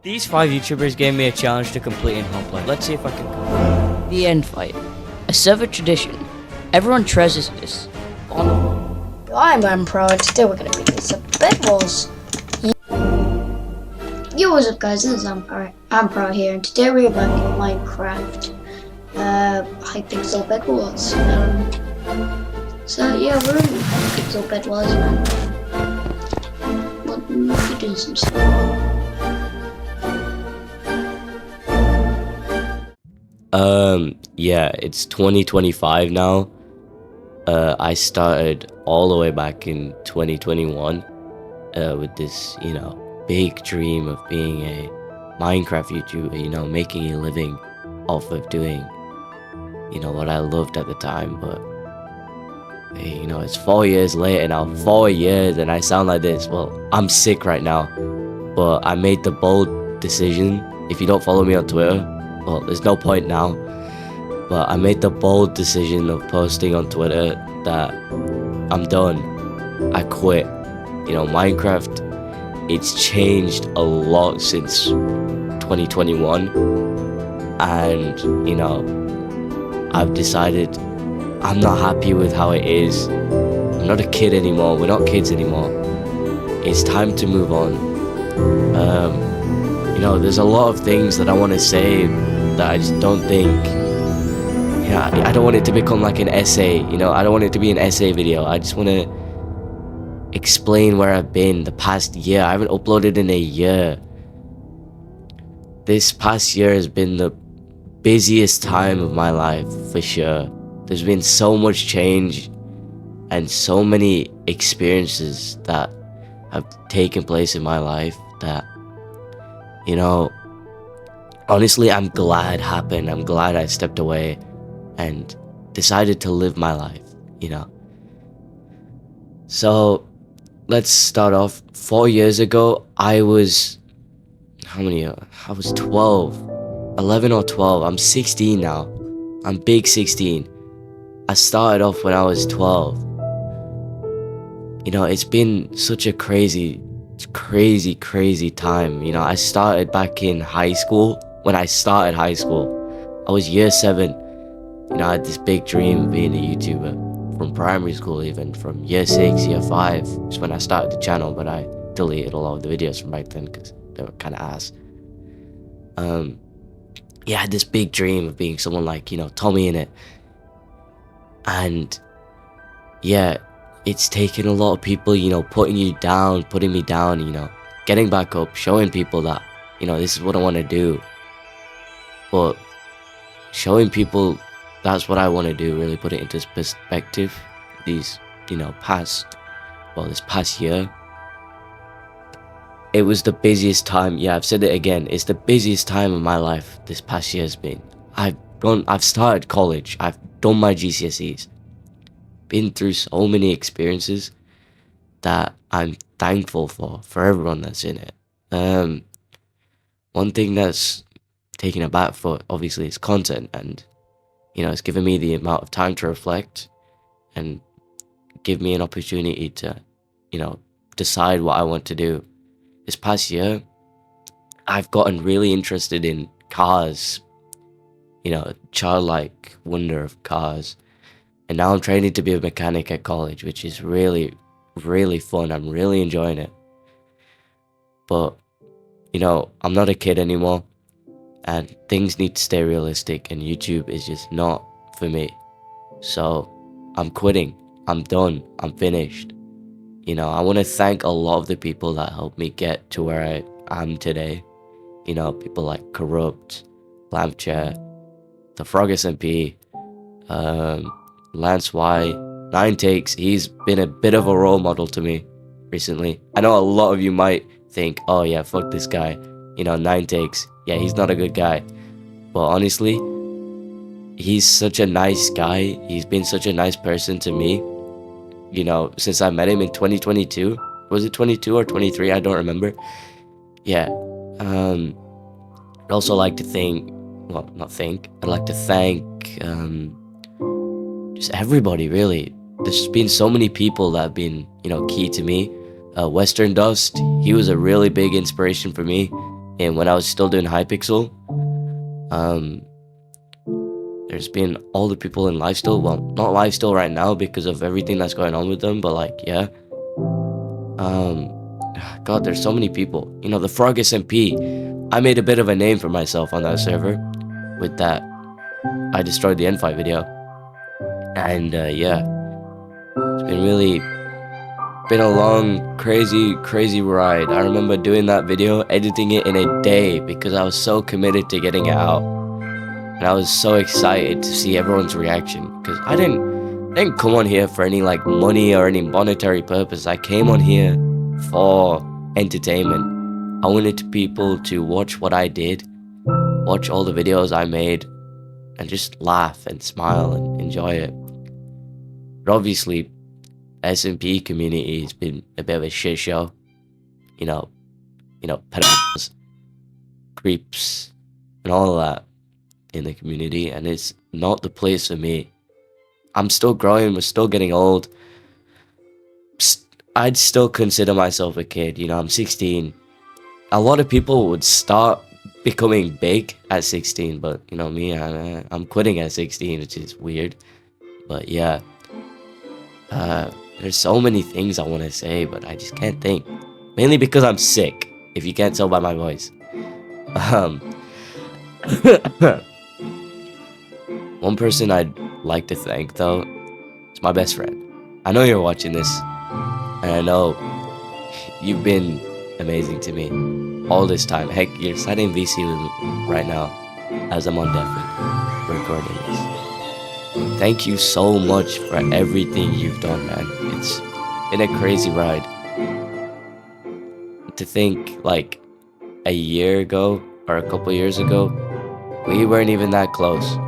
These 5 YouTubers gave me a challenge to complete in Hoplite. Let's see if I can complete. The end fight. A server tradition. Everyone treasures this. I'm Empro, and today we're gonna be doing some Bed Wars. Yo, what's up guys, this is Empro here, and today we're back in Minecraft. Hypixel Bed Wars. So yeah, we're in Hypixel Bed Wars, man. We're doing some stuff. Yeah, it's 2025 now. I started all the way back in 2021 with this, big dream of being a Minecraft YouTuber, making a living off of doing, what I loved at the time. But, it's 4 years later now, 4 years, and I sound like this. Well, I'm sick right now, but I made the bold decision. If you don't follow me on Twitter, well, there's no point now. But I made the bold decision of posting on Twitter that I'm done. I quit. Minecraft, it's changed a lot since 2021. And, I've decided I'm not happy with how it is. I'm not a kid anymore. We're not kids anymore. It's time to move on. There's a lot of things that I want to say that I just don't think. I don't want it to become like an essay, I don't want it to be an essay video. I just want to explain where I've been the past year. I haven't uploaded in a year. This past year has been the busiest time of my life, for sure. There's been so much change and so many experiences that have taken place in my life that, honestly, I'm glad happened. I'm glad I stepped away and decided to live my life, So, let's start off. 4 years ago, I was 12, 11 or 12. I'm 16 now. I'm big 16. I started off when I was 12. It's been such a crazy time. I started back in high school. When I started high school, I was year 7. I had this big dream of being a YouTuber from primary school, even from year 6, year 5, is when I started the channel, but I deleted a lot of the videos from back then because they were kind of ass. I had this big dream of being someone like, Tommy in it. And yeah, it's taken a lot of people, putting me down, getting back up, showing people that, this is what I want to do. But showing people that's what I want to do, really put it into perspective. This past year, it was the busiest time. Yeah, I've said it again. It's the busiest time of my life this past year has been. I've started college. I've done my GCSEs. Been through so many experiences that I'm thankful for everyone that's in it. One thing that's taken a back foot, obviously, is content, and it's given me the amount of time to reflect and give me an opportunity to, decide what I want to do. This past year, I've gotten really interested in cars, childlike wonder of cars. And now I'm training to be a mechanic at college, which is really, really fun. I'm really enjoying it. But, I'm not a kid anymore. And things need to stay realistic, and YouTube is just not for me. So I'm quitting. I'm done. I'm finished. I want to thank a lot of the people that helped me get to where I am today. People like Corrupt, Lampchair, the Frog SMP, Lance Y, 9 Takes. He's been a bit of a role model to me recently. I know a lot of you might think, oh yeah, fuck this guy. 9 Takes. Yeah, he's not a good guy. But honestly, he's such a nice guy. He's been such a nice person to me. Since I met him in 2022. Was it 22 or 23? I don't remember. Yeah. I'd also like to I'd like to thank just everybody, really. There's been so many people that have been, key to me. Western Dust, he was a really big inspiration for me. and when I was still doing Hypixel, there's been all the people in Lifesteal, well, not Lifesteal right now because of everything that's going on with them, but like, yeah. God, there's so many people. You know, the Frog SMP, I made a bit of a name for myself on that server with that I destroyed the N5 video. And yeah, it's been a long, crazy ride. I remember doing that video, editing it in a day because I was so committed to getting it out. And I was so excited to see everyone's reaction because I didn't come on here for any like money or any monetary purpose. I came on here for entertainment. I wanted people to watch what I did, watch all the videos I made, and just laugh and smile and enjoy it. But obviously, SMP community has been a bit of a shit show. You know, pedophiles, creeps, and all of that in the community, and it's not the place for me. I'm still growing, we're still getting old. I'd still consider myself a kid, you know, I'm 16. A lot of people would start becoming big at 16, but you know me, I'm quitting at 16, which is weird. But yeah, there's so many things I want to say, but I just can't think. Mainly because I'm sick, if you can't tell by my voice. One person I'd like to thank, though, is my best friend. I know you're watching this, and I know you've been amazing to me all this time. Heck, you're sat in VC with me right now as I'm on Deafin recording this. Thank you so much for everything you've done, man. It's been a crazy ride. To think, like, a year ago or a couple years ago, we weren't even that close.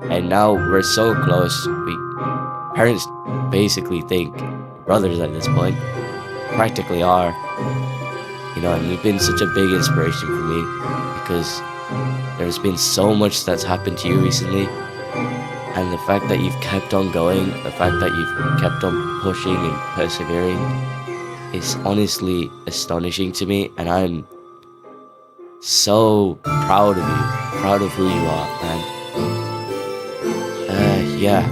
And now we're so close. Parents basically think brothers at this point. Practically are. You know, and you've been such a big inspiration for me because there's been so much that's happened to you recently. And the fact that you've kept on going, the fact that you've kept on pushing and persevering is honestly astonishing to me. And I'm so proud of you, proud of who you are, man. Yeah.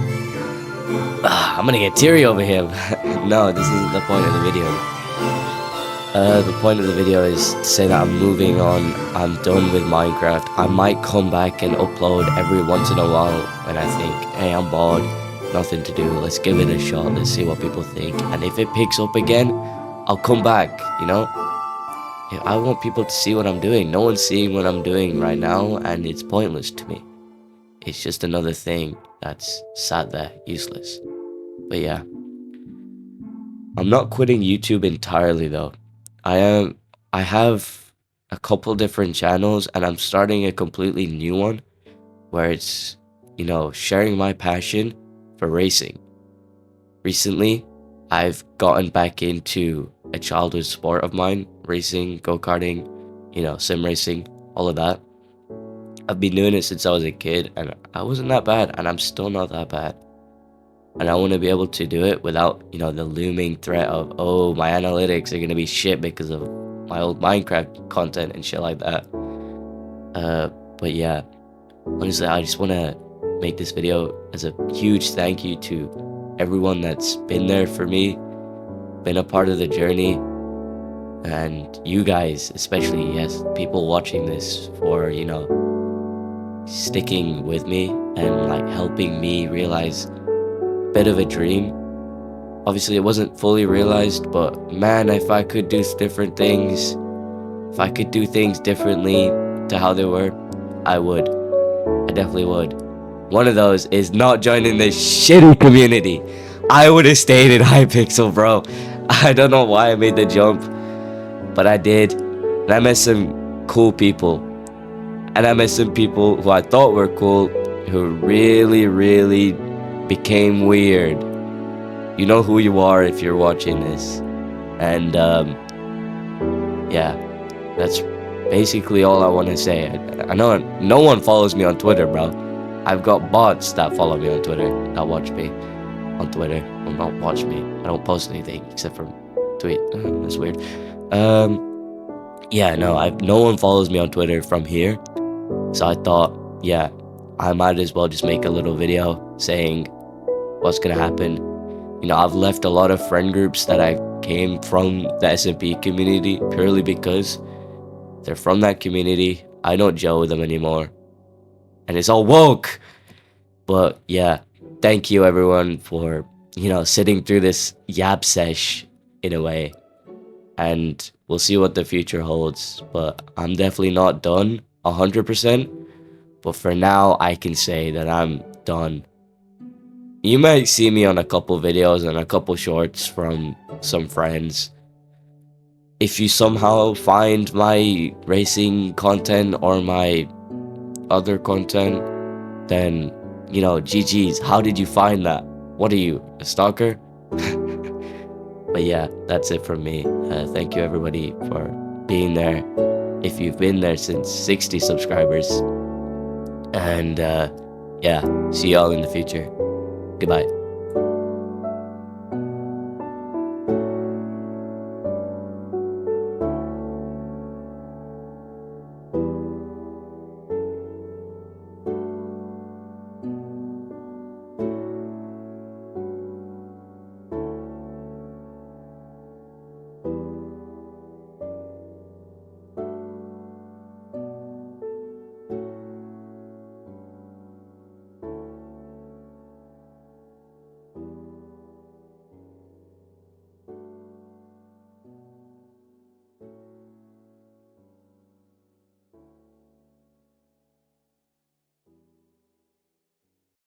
I'm gonna get teary over here. No, this isn't the point of the video. The point of the video is to say that I'm moving on. I'm done with Minecraft. I might come back and upload every once in a while when I think, hey, I'm bored, nothing to do, let's give it a shot, let's see what people think. And if it picks up again, I'll come back, you know? I want people to see what I'm doing. No one's seeing what I'm doing right now, and it's pointless to me. It's just another thing that's sat there, useless. But yeah. I'm not quitting YouTube entirely though. I have a couple different channels, and I'm starting a completely new one where it's, you know, sharing my passion for racing. Recently, I've gotten back into a childhood sport of mine, racing, go-karting, you know, sim racing, all of that. I've been doing it since I was a kid, and I wasn't that bad, and I'm still not that bad. And I want to be able to do it without, you know, the looming threat of, oh, my analytics are going to be shit because of my old Minecraft content and shit like that. But yeah, honestly, I just want to make this video as a huge thank you to everyone that's been there for me, been a part of the journey, and you guys, especially, yes, people watching this, for, you know, sticking with me and like helping me realize a bit of a dream. Obviously it wasn't fully realized, but man, if I could do different things, if I could do things differently to how they were, I would. I definitely would. One of those is not joining this shitty community. I would have stayed in Hypixel, bro. I don't know why I made the jump, but I did. And I met some cool people. And I met some people who I thought were cool, who really became weird. You know who you are if you're watching this. And yeah, that's basically all I want to say. I know no one follows me on Twitter, bro. I've got bots that follow me on Twitter, that watch me on Twitter. Well, not watch me. I don't post anything except for tweet. That's weird. yeah, no one follows me on Twitter from here. So I thought, yeah, I might as well just make a little video saying what's gonna happen. You know, I've left a lot of friend groups that I came from the SMP community purely because they're from that community. I don't gel with them anymore. And it's all woke. But yeah, thank you everyone for, sitting through this yab sesh in a way. And we'll see what the future holds. But I'm definitely not done 100%. But for now, I can say that I'm done. You might see me on a couple videos and a couple shorts from some friends. If you somehow find my racing content or my other content, then, GG's. How did you find that? What are you, a stalker? But yeah, that's it from me. Thank you everybody for being there. If you've been there since 60 subscribers. And yeah, see y'all in the future. Goodbye.